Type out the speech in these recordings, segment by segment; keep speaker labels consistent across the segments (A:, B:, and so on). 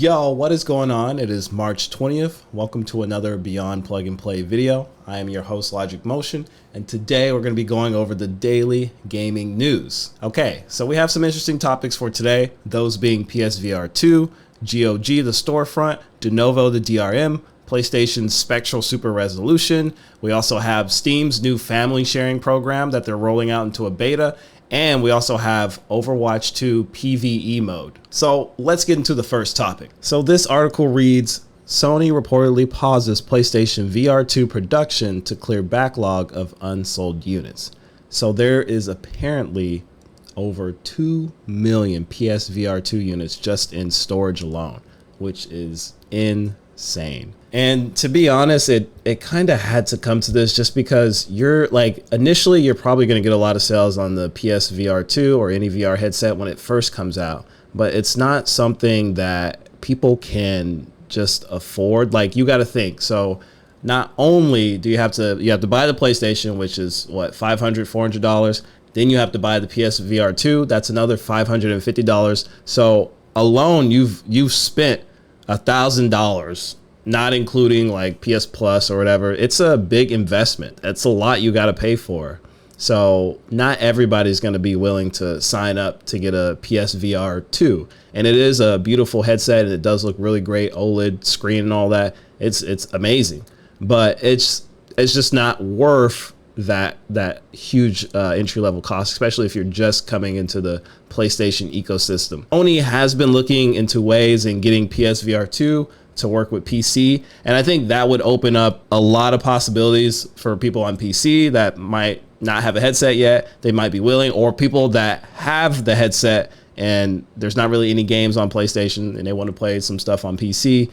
A: Yo, what is going on? It is March 20th. Welcome to another Beyond Plug and Play video. I am your host, LoGicMoTion, and today we're going to be going over the daily gaming news. Okay, so we have some interesting topics for today, those being PSVR2, GOG the storefront, Denuvo the DRM, PlayStation's Spectral Super Resolution. We also have Steam's new family sharing program that they're rolling out into a beta. And we also have Overwatch 2 PVE mode. So let's get into the first topic. So this article reads, Sony reportedly pauses PlayStation VR2 production to clear backlog of unsold units. So there is apparently over 2 million PSVR2 units just in storage alone, which is insane. And to be honest, it kind of had to come to this just because initially you're probably going to get a lot of sales on the PSVR2 or any VR headset when it first comes out, but it's not something that people can just afford. Like, you got to think. So not only do you have to buy the PlayStation, which is what, $500-$400, then you have to buy the PSVR2. That's another $550. So alone you've spent $1,000, not including like PS Plus or whatever. It's a big investment. That's a lot you got to pay for. So not everybody's going to be willing to sign up to get a PSVR 2. And it is a beautiful headset and it does look really great, OLED screen and all that. It's amazing, but it's just not worth that huge entry level cost, especially if you're just coming into the PlayStation ecosystem. Sony has been looking into ways in getting PSVR 2 to work with PC, and I think that would open up a lot of possibilities for people on PC that might not have a headset yet. They might be willing, or people that have the headset and there's not really any games on PlayStation and they want to play some stuff on PC,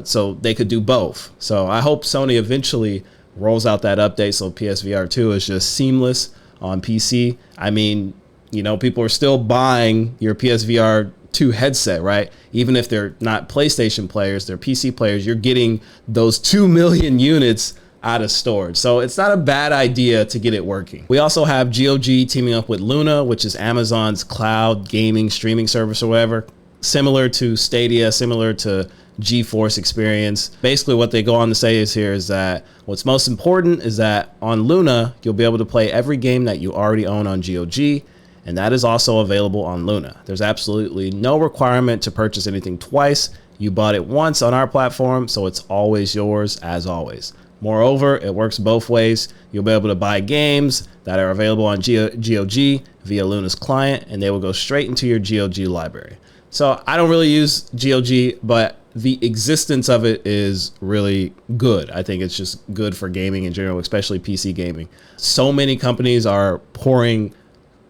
A: so they could do both. So I hope Sony eventually rolls out that update so PSVR 2 is just seamless on PC. I mean, you know, people are still buying your PSVR 2 headset, right? Even if they're not PlayStation players, they're PC players, you're getting those 2 million units out of storage. So it's not a bad idea to get it working. We also have GOG teaming up with Luna, which is Amazon's cloud gaming streaming service or whatever, similar to Stadia, similar to GeForce experience. Basically what they go on to say is that what's most important is that on Luna, you'll be able to play every game that you already own on GOG, and that is also available on Luna. There's absolutely no requirement to purchase anything twice. You bought it once on our platform, so it's always yours as always. Moreover, it works both ways. You'll be able to buy games that are available on GOG via Luna's client, and they will go straight into your GOG library. So I don't really use GOG, but the existence of it is really good. I think it's just good for gaming in general, especially PC gaming. So many companies are pouring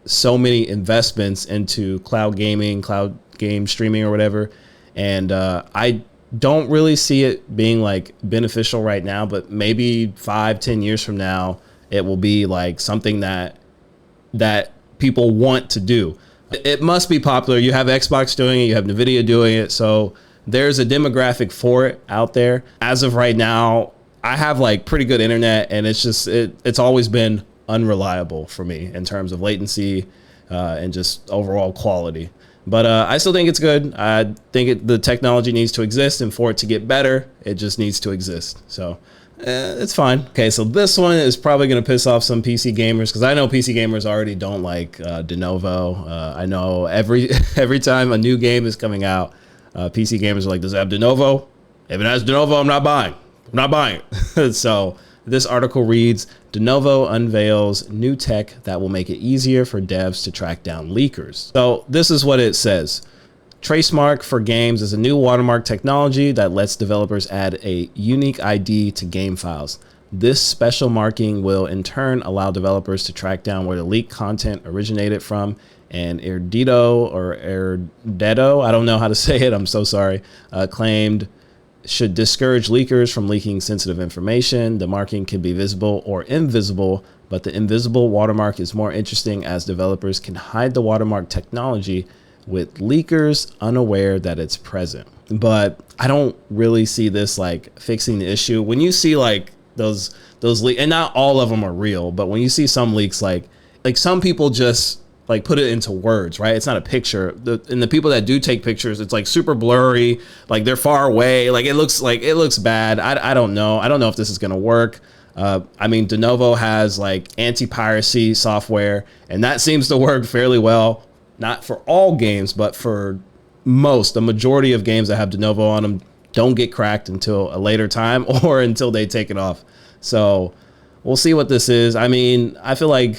A: so many investments into cloud gaming, cloud game streaming or whatever. And I don't really see it being like beneficial right now, but maybe 5-10 years from now, it will be like something that people want to do. It must be popular. You have Xbox doing it, you have Nvidia doing it. So there's a demographic for it out there. As of right now, I have like pretty good internet, and it's always been unreliable for me in terms of latency and just overall quality. But I still think it's good. I think the technology needs to exist, and for it to get better, it just needs to exist. So it's fine. Okay, so this one is probably going to piss off some PC gamers, because I know PC gamers already don't like Denuvo. I know every time a new game is coming out, PC gamers are like, does it have Denuvo? If it has Denuvo, I'm not buying. I'm not buying it. So this article reads, Denuvo unveils new tech that will make it easier for devs to track down leakers. So this is what it says. Tracemark for games is a new watermark technology that lets developers add a unique ID to game files. This special marking will in turn allow developers to track down where the leaked content originated from. And Erudito, I don't know how to say it, I'm so sorry, claimed should discourage leakers from leaking sensitive information. The marking can be visible or invisible, but the invisible watermark is more interesting as developers can hide the watermark technology with leakers unaware that it's present. But I don't really see this like fixing the issue. When you see like those leaks, and not all of them are real, but when you see some leaks, like some people just like put it into words, right? It's not a picture. And the people that do take pictures, it's like super blurry, like they're far away. Like it looks bad. I don't know. I don't know if this is going to work. I mean, Denuvo has like anti-piracy software, and that seems to work fairly well. Not for all games, but for the majority of games that have Denuvo on them don't get cracked until a later time or until they take it off. So we'll see what this is. I mean, I feel like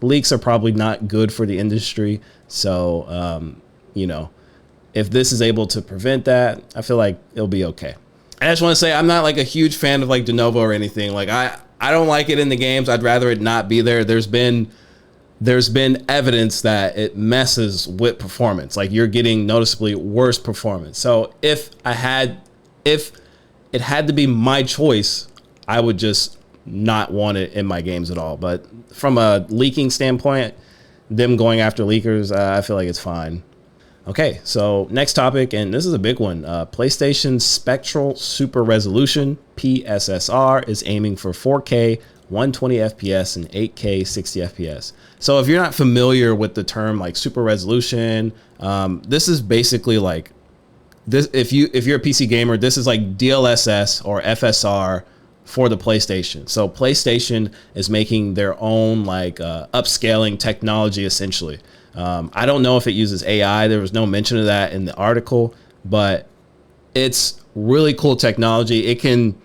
A: leaks are probably not good for the industry. So, you know, if this is able to prevent that, I feel like it'll be okay. I just want to say I'm not like a huge fan of like Denuvo or anything. Like I don't like it in the games. I'd rather it not be there. There's been evidence that it messes with performance. Like you're getting noticeably worse performance. So if it had to be my choice, I would just not want it in my games at all. But from a leaking standpoint, them going after leakers, I feel like it's fine. Okay, so next topic, and this is a big one. PlayStation's Spectral Super Resolution, PSSR, is aiming for 4K, 120 FPS, and 8K, 60 FPS. So if you're not familiar with the term like super resolution, this is basically like this. If you're a PC gamer, this is like DLSS or FSR for the PlayStation. So PlayStation is making their own like upscaling technology essentially. I don't know if it uses AI. There was no mention of that in the article, but it's really cool technology. It can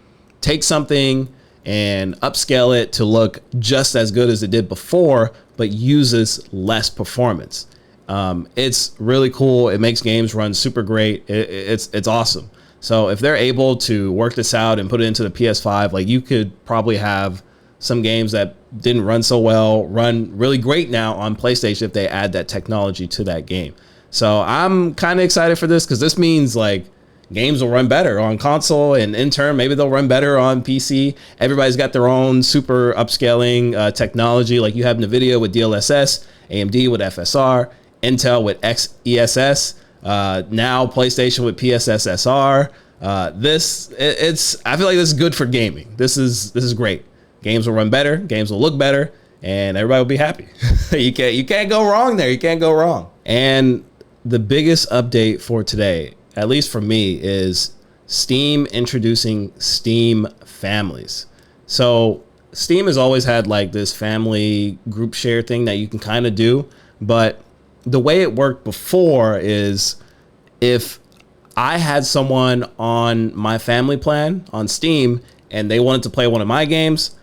A: take something and upscale it to look just as good as it did before, but uses less performance. It's really cool. It makes games run super great. It's awesome. So if they're able to work this out and put it into the PS5, like you could probably have some games that didn't run so well run really great now on PlayStation if they add that technology to that game. So I'm kind of excited for this because this means like games will run better on console, and in turn maybe they'll run better on PC. Everybody's got their own super upscaling technology. Like you have NVIDIA with DLSS, AMD with FSR, Intel with XESS, now PlayStation with PSSR. I feel like this is good for gaming. This is great. Games will run better, games will look better, and everybody will be happy. You can't go wrong there. You can't go wrong. And the biggest update for today, at least for me, is Steam introducing Steam families. So Steam has always had like this family group share thing that you can kind of do, but the way it worked before is if I had someone on my family plan on Steam and they wanted to play one of my games,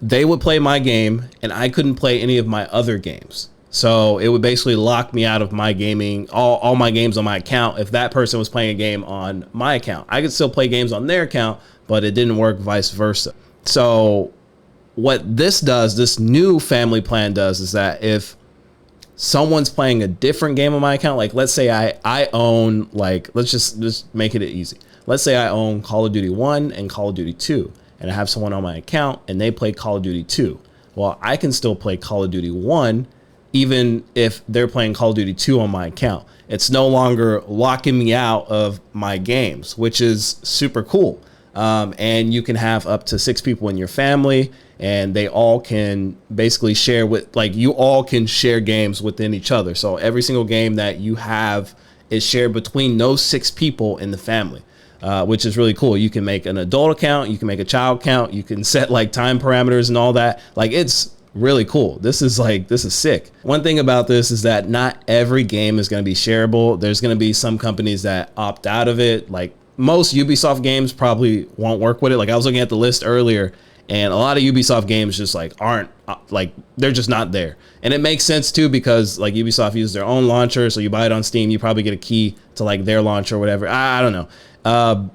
A: they would play my game and I couldn't play any of my other games. So it would basically lock me out of my gaming, all my games on my account. If that person was playing a game on my account, I could still play games on their account, but it didn't work vice versa. So what this does, this new family plan does, is that if someone's playing a different game on my account, like let's say I own, like, let's just make it easy. Let's say I own Call of Duty 1 and Call of Duty 2, and I have someone on my account and they play Call of Duty 2. Well, I can still play Call of Duty 1 even if they're playing Call of Duty 2 on my account. It's no longer locking me out of my games, which is super cool. And you can have up to 6 people in your family, and they all can basically share with, like, you all can share games within each other. So every single game that you have is shared between those 6 people in the family, which is really cool. You can make an adult account, you can make a child account, you can set like time parameters and all that. Like, it's really cool. This is sick. One thing about this is that not every game is going to be shareable. There's going to be some companies that opt out of it. Like most Ubisoft games probably won't work with it. Like I was looking at the list earlier, and a lot of Ubisoft games just like aren't, like, they're just not there. And it makes sense too, because like Ubisoft uses their own launcher. So you buy it on Steam, you probably get a key to like their launcher or whatever. I don't know.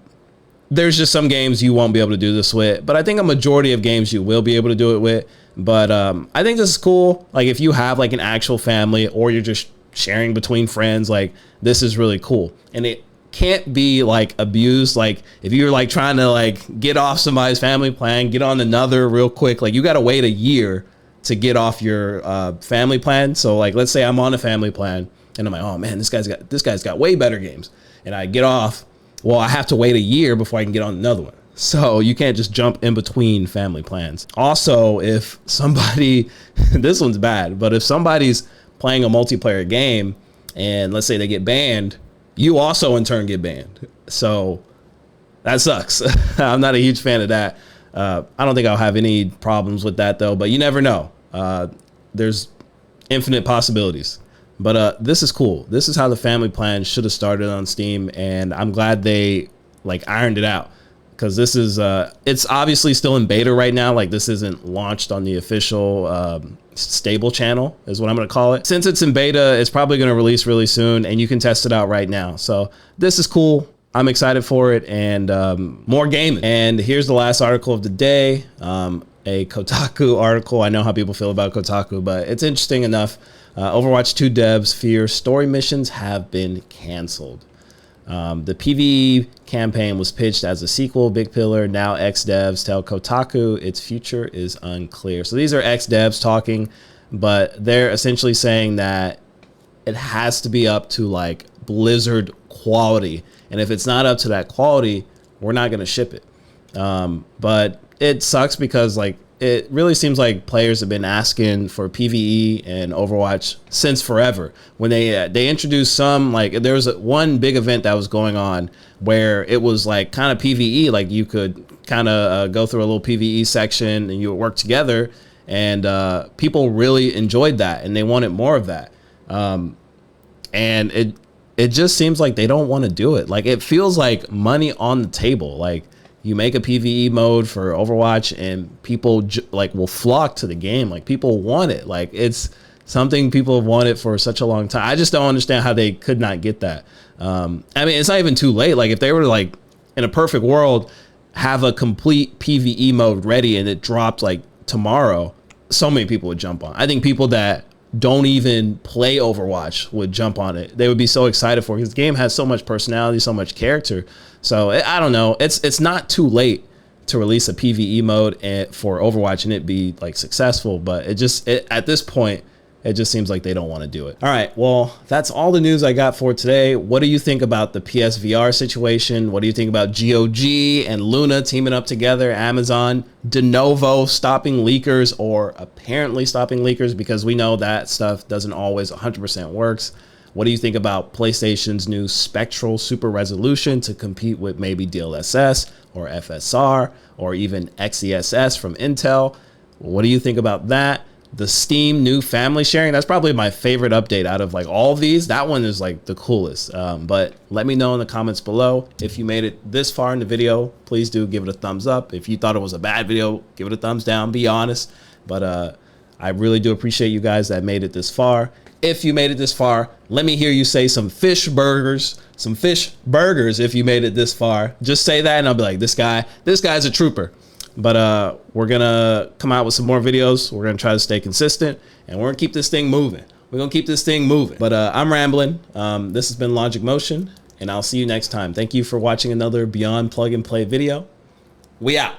A: There's just some games you won't be able to do this with, but I think a majority of games you will be able to do it with. But I think this is cool. Like if you have like an actual family, or you're just sharing between friends, like this is really cool. And it can't be like abused. Like if you're like trying to like get off somebody's family plan, get on another real quick, like you got to wait a year to get off your family plan. So like, let's say I'm on a family plan and I'm like, oh man, this guy's got way better games, and I get off. Well, I have to wait a year before I can get on another one. So you can't just jump in between family plans. Also, if somebody, this one's bad, but if somebody's playing a multiplayer game and let's say they get banned, you also in turn get banned. So that sucks. I'm not a huge fan of that. I don't think I'll have any problems with that though, but you never know. There's infinite possibilities. But this is cool. This is how the family plan should have started on Steam, and I'm glad they like ironed it out, because this is it's obviously still in beta right now. Like, this isn't launched on the official stable channel is what I'm going to call it. Since it's in beta, it's probably going to release really soon, and you can test it out right now. So this is cool. I'm excited for it, and more gaming. And here's the last article of the day, a Kotaku article. I know how people feel about Kotaku, but it's interesting enough. Overwatch 2 devs fear story missions have been canceled. The PVE campaign was pitched as a sequel, big pillar. Now ex-devs tell Kotaku its future is unclear. So these are ex-devs talking, but they're essentially saying that it has to be up to like Blizzard quality. And if it's not up to that quality, we're not going to ship it. But it sucks because like it really seems like players have been asking for PVE and Overwatch since forever. When they introduced some, like there was one big event that was going on where it was like kind of PVE, like you could kind of go through a little PVE section and you would work together, and people really enjoyed that and they wanted more of that. And it just seems like they don't want to do it. Like, it feels like money on the table. Like, you make a PvE mode for Overwatch and people like will flock to the game. Like, people want it. Like, it's something people have wanted for such a long time. I just don't understand how they could not get that. I mean, it's not even too late. Like, if they were like in a perfect world, have a complete PvE mode ready and it dropped like tomorrow, so many people would jump on. I think people that don't even play Overwatch would jump on it. They would be so excited for it because the game has so much personality, so much character. So I don't know. It's not too late to release a PvE mode for Overwatch and it be like successful, but at this point, it just seems like they don't want to do it. All right, well, that's all the news I got for today. What do you think about the PSVR situation? What do you think about GOG and Luna teaming up together? Amazon, Denuvo stopping leakers, or apparently stopping leakers, because we know that stuff doesn't always 100% works. What do you think about PlayStation's new Spectral Super Resolution to compete with maybe DLSS or FSR or even XeSS from Intel? What do you think about that? The Steam new family sharing, that's probably my favorite update out of like all of these. That one is like the coolest. But let me know in the comments below. If you made it this far in the video, please do give it a thumbs up. If you thought it was a bad video, give it a thumbs down, be honest. But I really do appreciate you guys that made it this far. If you made it this far, let me hear you say some fish burgers if you made it this far. Just say that and I'll be like, this guy's a trooper. But we're gonna come out with some more videos. We're gonna try to stay consistent, and we're gonna keep this thing moving. But I'm rambling. This has been LoGicMoTion, and I'll see you next time. Thank you for watching another Beyond Plug and Play video. We out.